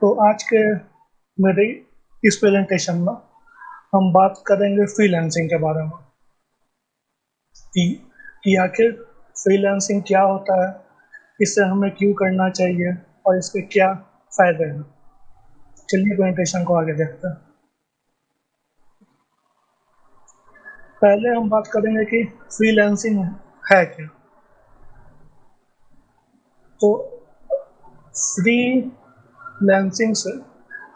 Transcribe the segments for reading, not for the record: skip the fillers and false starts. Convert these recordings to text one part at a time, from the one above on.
तो आज के मेरे इस प्रेजेंटेशन में हम बात करेंगे फ्रीलांसिंग के बारे में कि, कि आखिर फ्रीलांसिंग क्या होता है, इसे हमें क्यों करना चाहिए और इसके क्या फायदे हैं। चलिए प्रेजेंटेशन को आगे देखते हैं। पहले हम बात करेंगे कि फ्रीलांसिंग है क्या। तो फ्रीलांसिंग से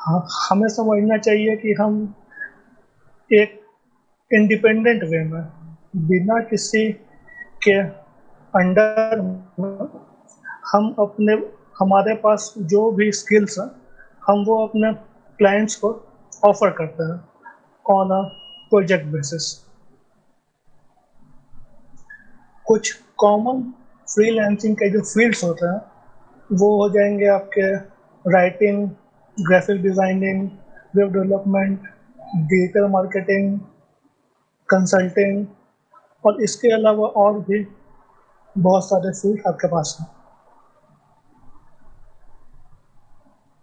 हमें समझना चाहिए कि हम एक इंडिपेंडेंट वे में बिना किसी के अंडर हम अपने हमारे पास जो भी स्किल्स हैं हम वो अपने क्लाइंट्स को ऑफर करते हैं ऑन अ प्रोजेक्ट बेसिस। कुछ कॉमन फ्रीलांसिंग के जो फील्ड्स होते हैं वो हो जाएंगे आपके writing, graphic designing, web development, digital marketing, consulting और इसके अलावा और भी बहुत सारे फील्ड आपके पास हैं।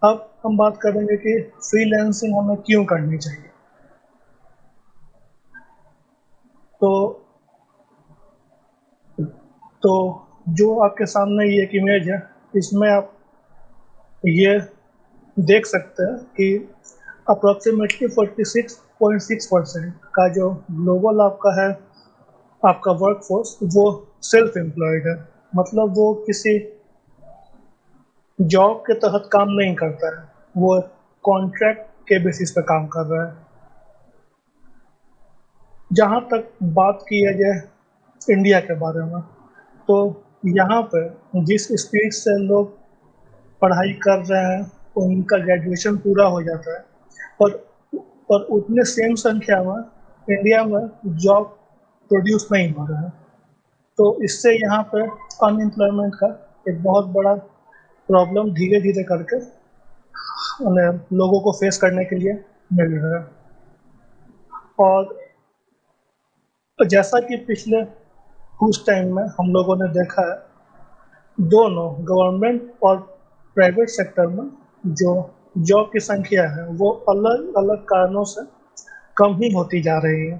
अब हम बात करेंगे कि फ्रीलांसिंग हमें क्यों करनी चाहिए। तो तो जो आपके सामने ये एक इमेज है, इसमें आप ये देख सकते हैं कि अप्रोक्सीमेटली 46.6% का जो ग्लोबल आपका है, आपका वर्कफोर्स वो सेल्फ एम्प्लॉयड है। मतलब वो किसी जॉब के तहत काम नहीं करता है, वो कॉन्ट्रैक्ट के बेसिस पे काम कर रहा है। जहाँ तक बात किया जाए इंडिया के बारे में, तो यहाँ पे जिस स्पीड से लोग पढ़ाई कर रहे हैं, उनका ग्रेजुएशन पूरा हो जाता है और उतने सेम संख्या में इंडिया में जॉब प्रोड्यूस नहीं हो रहा है। तो इससे यहाँ पे अनएम्प्लॉयमेंट का एक बहुत बड़ा प्रॉब्लम धीरे धीरे करके लोगों को फेस करने के लिए मिल रहा है। और जैसा कि पिछले कुछ टाइम में हम लोगों ने देखा है, दोनों गवर्नमेंट और प्राइवेट सेक्टर में जो जॉब की संख्या है वो अलग अलग कारणों से कम ही होती जा रही है।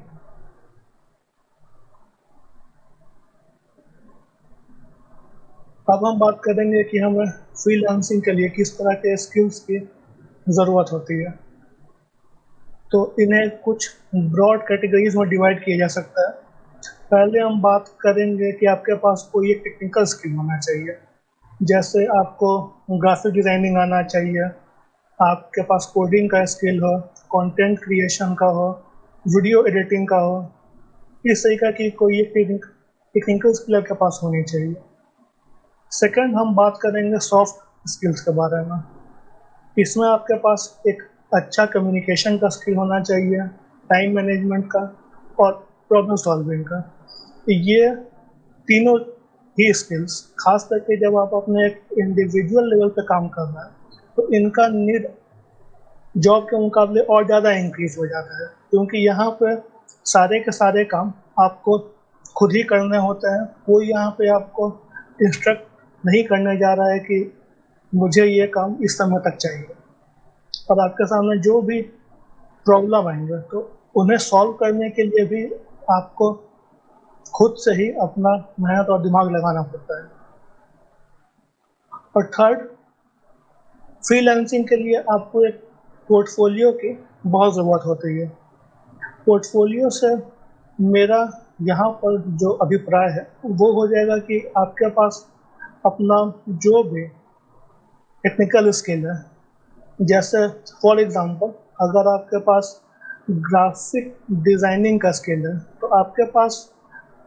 अब हम बात करेंगे कि हमें फ्रीलांसिंग के लिए किस तरह के स्किल्स की ज़रूरत होती है। तो इन्हें कुछ ब्रॉड कैटेगरीज में डिवाइड किया जा सकता है। पहले हम बात करेंगे कि आपके पास कोई एक टेक्निकल स्किल होना चाहिए, जैसे आपको ग्राफिक डिज़ाइनिंग आना चाहिए, आपके पास कोडिंग का स्किल हो, कंटेंट क्रिएशन का हो, वीडियो एडिटिंग का हो। इस तरीके की कोई एक टेक्निकल स्किल आपके पास होनी चाहिए। सेकंड हम बात करेंगे सॉफ्ट स्किल्स के बारे में। इसमें आपके पास एक अच्छा कम्युनिकेशन का स्किल होना चाहिए, टाइम मैनेजमेंट का और प्रॉब्लम सॉल्विंग का। ये तीनों ही स्किल्स खास करके जब आप अपने एक इंडिविजुअल लेवल पे काम कर रहे हैं तो इनका नीड जॉब के मुकाबले और ज़्यादा इंक्रीज हो जाता है, क्योंकि यहाँ पे सारे के सारे काम आपको खुद ही करने होते हैं। कोई यहाँ पे आपको इंस्ट्रक्ट नहीं करने जा रहा है कि मुझे ये काम इस समय तक चाहिए। और आपके सामने जो भी प्रॉब्लम आएंगे तो उन्हें सॉल्व करने के लिए भी आपको खुद से ही अपना मेहनत और दिमाग लगाना पड़ता है। और थर्ड, फ्रीलांसिंग के लिए आपको एक पोर्टफोलियो की बहुत ज़रूरत होती है। पोर्टफोलियो से मेरा यहाँ पर जो अभिप्राय है वो हो जाएगा कि आपके पास अपना जो भी टेक्निकल स्किल है, जैसे फॉर एग्जांपल अगर आपके पास ग्राफिक डिज़ाइनिंग का स्किल है तो आपके पास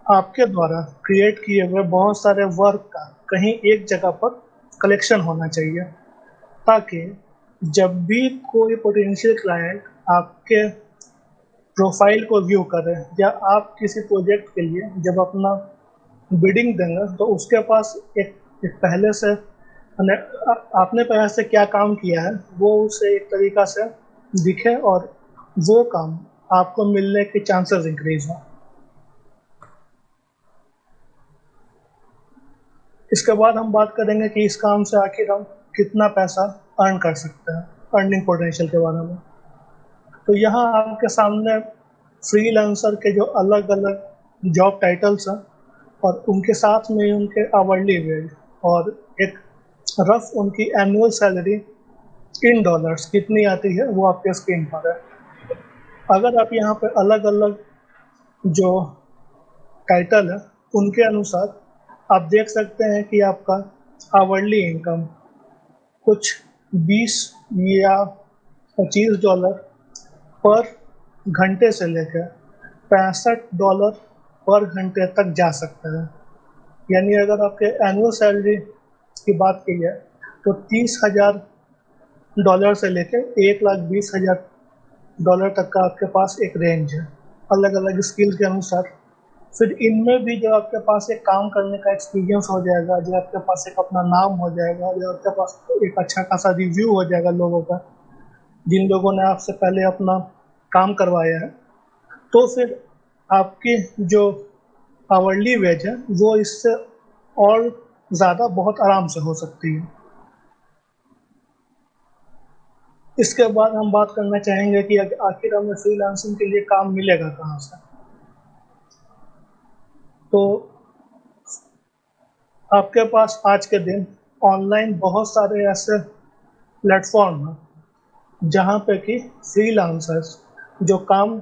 आपके द्वारा क्रिएट किए हुए बहुत सारे वर्क का कहीं एक जगह पर कलेक्शन होना चाहिए, ताकि जब भी कोई पोटेंशियल क्लाइंट आपके प्रोफाइल को व्यू करे या आप किसी प्रोजेक्ट के लिए जब अपना बिडिंग देंगे तो उसके पास एक पहले से आपने पहले से क्या काम किया है वो उसे एक तरीका से दिखे और वो काम आपको मिलने के चांसेस इंक्रीज हो। इसके बाद हम बात करेंगे कि इस काम से आखिर हम कितना पैसा अर्न कर सकते हैं, अर्निंग पोटेंशियल के बारे में। तो यहाँ आपके सामने फ्रीलांसर के जो अलग अलग जॉब टाइटल्स हैं और उनके साथ में उनके आवरली वेज और एक रफ उनकी एनुअल सैलरी इन डॉलर्स कितनी आती है वो आपके स्क्रीन पर है। अगर आप यहाँ पे अलग अलग जो टाइटल है उनके अनुसार आप देख सकते हैं कि आपका आवरली इनकम कुछ 20 या $25 पर घंटे से लेकर $65 पर घंटे तक जा सकता है। यानी अगर आपके एनुअल सैलरी की बात की जाए तो $30,000 से लेकर $1,20,000 तक का आपके पास एक रेंज है अलग अलग स्किल के अनुसार। फिर इनमें भी जो आपके पास एक काम करने का एक्सपीरियंस हो जाएगा, जो आपके पास एक अपना नाम हो जाएगा, जो आपके पास एक अच्छा खासा रिव्यू हो जाएगा लोगों का, जिन लोगों ने आपसे पहले अपना काम करवाया है, तो फिर आपकी जो आवरली वेज है वो इससे और ज़्यादा बहुत आराम से हो सकती है। इसके बाद हम बात करना चाहेंगे कि आखिर हमें फ्रीलांसिंग के लिए काम मिलेगा कहाँ से। तो आपके पास आज के दिन ऑनलाइन बहुत सारे ऐसे प्लेटफॉर्म हैं जहाँ पे कि फ्रीलांसर्स जो काम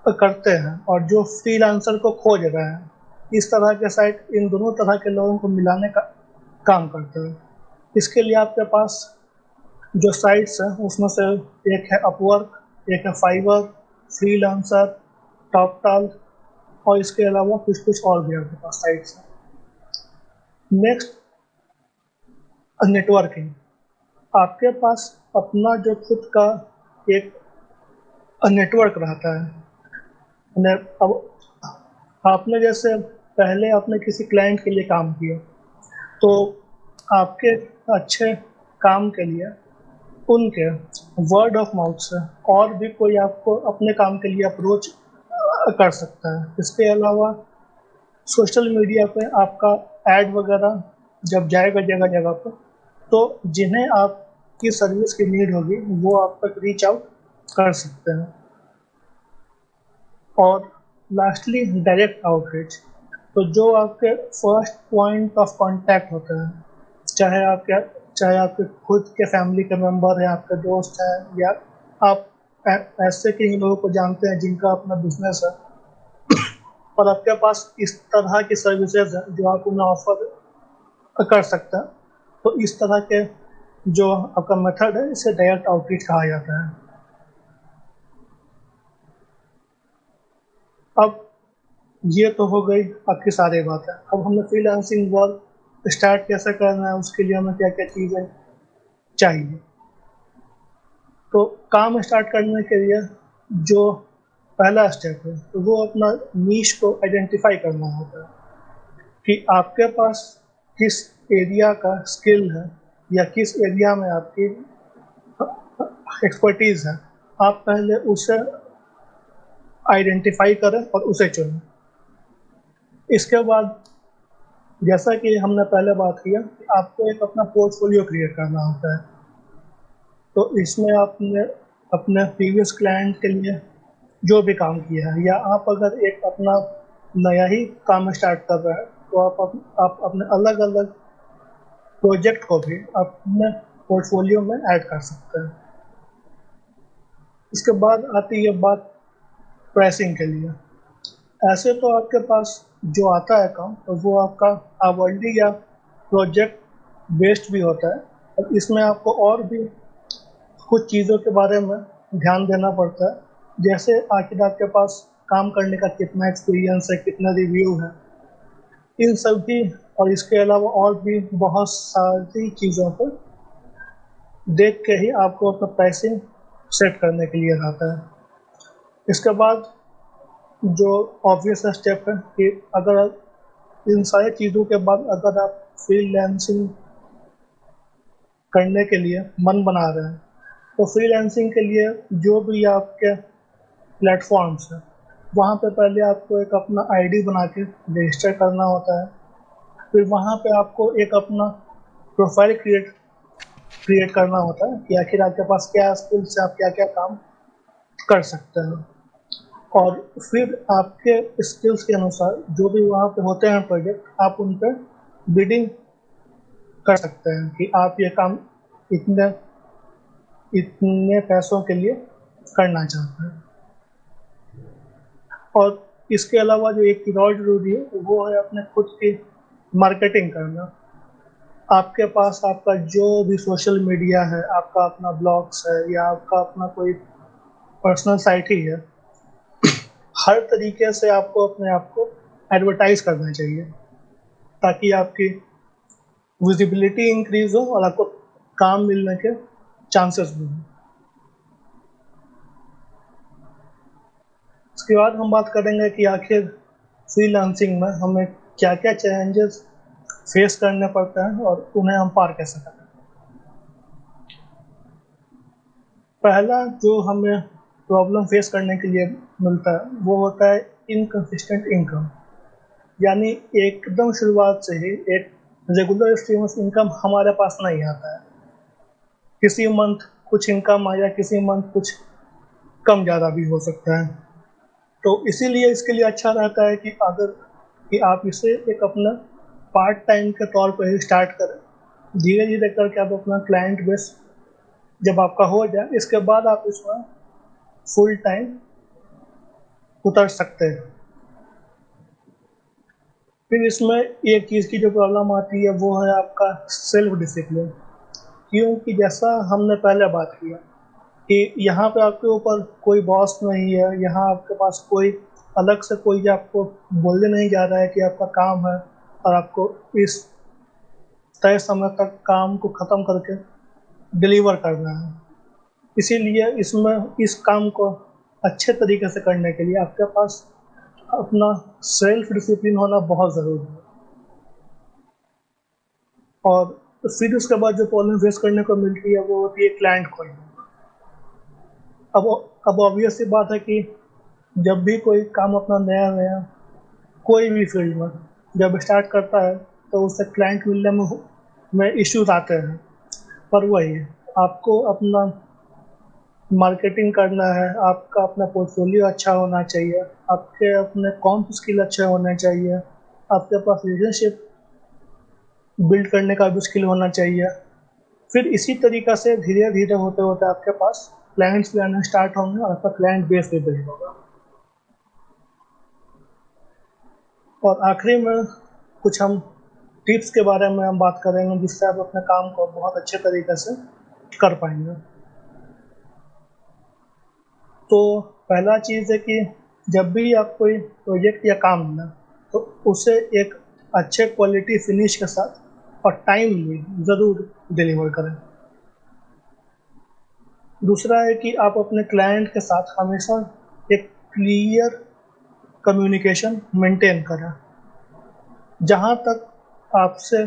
करते हैं और जो फ्रीलांसर को खोज रहे हैं, इस तरह के साइट इन दोनों तरह के लोगों को मिलाने का काम करते हैं। इसके लिए आपके पास जो साइट्स हैं उसमें से एक है अपवर्क, एक है फाइवर, फ्रीलांसर, टॉपटाल और इसके अलावा कुछ कुछ और भी आपके पास साइट्स हैं। Next, networking. आपके पास अपना जो खुद का एक नेटवर्क रहता है। अब आपने जैसे पहले आपने किसी क्लाइंट के लिए काम किया तो आपके अच्छे काम के लिए उनके वर्ड ऑफ माउथ से और भी कोई आपको अपने काम के लिए अप्रोच कर सकता है। इसके अलावा सोशल मीडिया पे आपका ऐड वगैरह जब जाएगा जगह जगह पर, तो जिन्हें आपकी सर्विस की नीड होगी वो आप तक रीच आउट कर सकते हैं। और लास्टली, डायरेक्ट आउटरीच। तो जो आपके फर्स्ट पॉइंट ऑफ कांटेक्ट होते हैं, चाहे आपके खुद के फैमिली के मेंबर हैं, आपके दोस्त हैं, या आप ऐसे के ही लोगों को जानते हैं जिनका अपना बिजनेस है और आपके पास इस तरह की सर्विसेज है जो आप उन्हें ऑफर कर सकते हैं, तो इस तरह के जो आपका मेथड है इसे डायरेक्ट आउटरीच कहा जाता है। अब ये तो हो गई आपकी सारी बातें। अब हमें फ्रीलांसिंग वर्क स्टार्ट कैसे करना है, उसके लिए हमें क्या क्या चीज़ें चाहिए। तो काम स्टार्ट करने के लिए जो पहला स्टेप है तो वो अपना नीश को आइडेंटिफाई करना होता है कि आपके पास किस एरिया का स्किल है या किस एरिया में आपकी एक्सपर्टीज़ है। आप पहले उसे आइडेंटिफाई करें और उसे चुनें। इसके बाद जैसा कि हमने पहले बात किया कि आपको एक अपना पोर्टफोलियो क्रिएट करना होता है। तो इसमें आपने अपने प्रीवियस क्लाइंट के लिए जो भी काम किया है, या आप अगर एक अपना नया ही काम स्टार्ट कर रहे हैं तो आप अपने अलग अलग प्रोजेक्ट को भी अपने पोर्टफोलियो में ऐड कर सकते हैं। इसके बाद आती है बात प्राइसिंग के लिए। ऐसे तो आपके पास जो आता है काम तो वो आपका आवरली या प्रोजेक्ट बेस्ड भी होता है, और इसमें आपको और भी कुछ चीज़ों के बारे में ध्यान देना पड़ता है, जैसे आखिर आपके पास काम करने का कितना एक्सपीरियंस है, कितना रिव्यू है, इन सब भी, और इसके अलावा और भी बहुत सारी चीज़ों को देख के ही आपको अपना प्राइसिंग सेट करने के लिए रहता है। इसके बाद जो ऑब्वियस स्टेप है कि अगर इन सारी चीज़ों के बाद अगर आप फ्रीलांसिंग करने के लिए मन बना रहे हैं तो फ्रीलांसिंग के लिए जो भी आपके प्लेटफॉर्म्स हैं वहाँ पे पहले आपको एक अपना आईडी बना के रजिस्टर करना होता है। फिर वहाँ पे आपको एक अपना प्रोफाइल क्रिएट क्रिएट करना होता है कि आखिर आपके पास क्या स्किल्स है, आप क्या क्या काम कर सकते हैं। और फिर आपके स्किल्स के अनुसार जो भी वहाँ पे होते हैं प्रोजेक्ट, आप उन पर बिडिंग कर सकते हैं कि आप ये काम इतने इतने पैसों के लिए करना चाहते हैं। और इसके अलावा जो एक चीज़ और ज़रूरी है वो है अपने खुद की मार्केटिंग करना। आपके पास आपका जो भी सोशल मीडिया है, आपका अपना ब्लॉग्स है या आपका अपना कोई पर्सनल साइट ही है, हर तरीके से आपको अपने आप को एडवर्टाइज करना चाहिए ताकि आपकी विजिबिलिटी इंक्रीज हो और आपको काम मिलने के चांसेस भी हों। उसके बाद हम बात करेंगे कि आखिर फ्रीलांसिंग में हमें क्या क्या चैलेंजेस फेस करने पड़ते हैं और उन्हें हम पार कैसे करें। पहला जो हमें प्रॉब्लम फेस करने के लिए मिलता है वो होता है इनकंसिस्टेंट इनकम, यानी एकदम शुरुआत से ही एक रेगुलर स्ट्रीम ऑफ इनकम हमारे पास नहीं आता है। किसी मंथ कुछ इनकम आया, किसी मंथ कुछ कम ज़्यादा भी हो सकता है। तो इसीलिए इसके लिए अच्छा रहता है कि अगर कि आप इसे एक अपना पार्ट टाइम के तौर पर ही स्टार्ट करें, धीरे धीरे करके आप अपना क्लाइंट बेस जब आपका हो जाए, इसके बाद आप इसमें फुल टाइम उतर सकते हैं। फिर इसमें एक चीज़ की जो प्रॉब्लम आती है वो है आपका सेल्फ डिसिप्लिन, क्योंकि जैसा हमने पहले बात किया कि यहाँ पे आपके ऊपर कोई बॉस नहीं है, यहाँ आपके पास कोई अलग से कोई आपको बोलने नहीं जा रहा है कि आपका काम है और आपको इस तय समय तक काम को ख़त्म करके डिलीवर करना है। इसीलिए इसमें इस काम को अच्छे तरीके से करने के लिए आपके पास अपना सेल्फ डिसिप्लिन होना बहुत ज़रूरी है। और फिर उसके बाद जो प्रॉब्लम फेस करने को मिलती है वो होती है क्लाइंट खोजना। अब अब ऑब्वियस सी बात है कि जब भी कोई काम अपना नया नया कोई भी फील्ड में जब स्टार्ट करता है तो उससे क्लाइंट मिलने में इश्यूज आते हैं। पर वही आपको अपना मार्केटिंग करना है, आपका अपना पोर्टफोलियो अच्छा होना चाहिए, आपके अपने कॉम्प स्किल अच्छे होने चाहिए, आपके पास रिलेशनशिप बिल्ड करने का भी स्किल होना चाहिए। फिर इसी तरीक़ा से धीरे धीरे होते होते आपके पास क्लाइंट्स भी आना स्टार्ट होंगे और आपका क्लाइंट बेस भी बिल्ड होगा। और आखिरी में कुछ हम टिप्स के बारे में हम बात करेंगे जिससे आप अपने काम को बहुत अच्छे तरीके से कर पाएंगे। तो पहला चीज़ है कि जब भी आप कोई प्रोजेक्ट या काम मिला तो उसे एक अच्छे क्वालिटी फिनिश के साथ और टाइमली ज़रूर डिलीवर करें। दूसरा है कि आप अपने क्लाइंट के साथ हमेशा एक क्लियर कम्युनिकेशन मेंटेन करें। जहाँ तक आपसे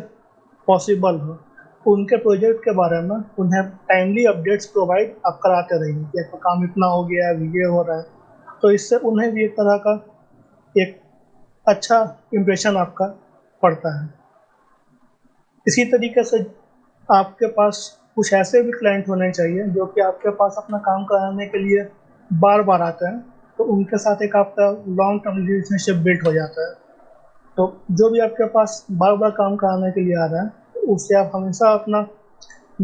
पॉसिबल हो उनके प्रोजेक्ट के बारे में उन्हें टाइमली अपडेट्स प्रोवाइड आप कराते रहिए कि आपका काम इतना हो गया है, अभी ये हो रहा है। तो इससे उन्हें भी एक तरह का एक अच्छा इम्प्रेशन आपका पड़ता है। इसी तरीके से आपके पास कुछ ऐसे भी क्लाइंट होने चाहिए जो कि आपके पास अपना काम कराने के लिए बार बार आते हैं, तो उनके साथ एक आपका लॉन्ग टर्म रिलेशनशिप बिल्ड हो जाता है। तो जो भी आपके पास बार बार काम कराने के लिए आ रहा है उससे आप हमेशा अपना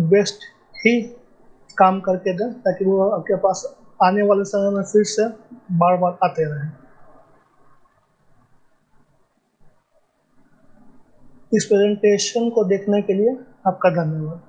बेस्ट ही काम करके दें ताकि वो आपके पास आने वाले समय में फिर से बार बार आते रहें। इस प्रेजेंटेशन को देखने के लिए आपका धन्यवाद।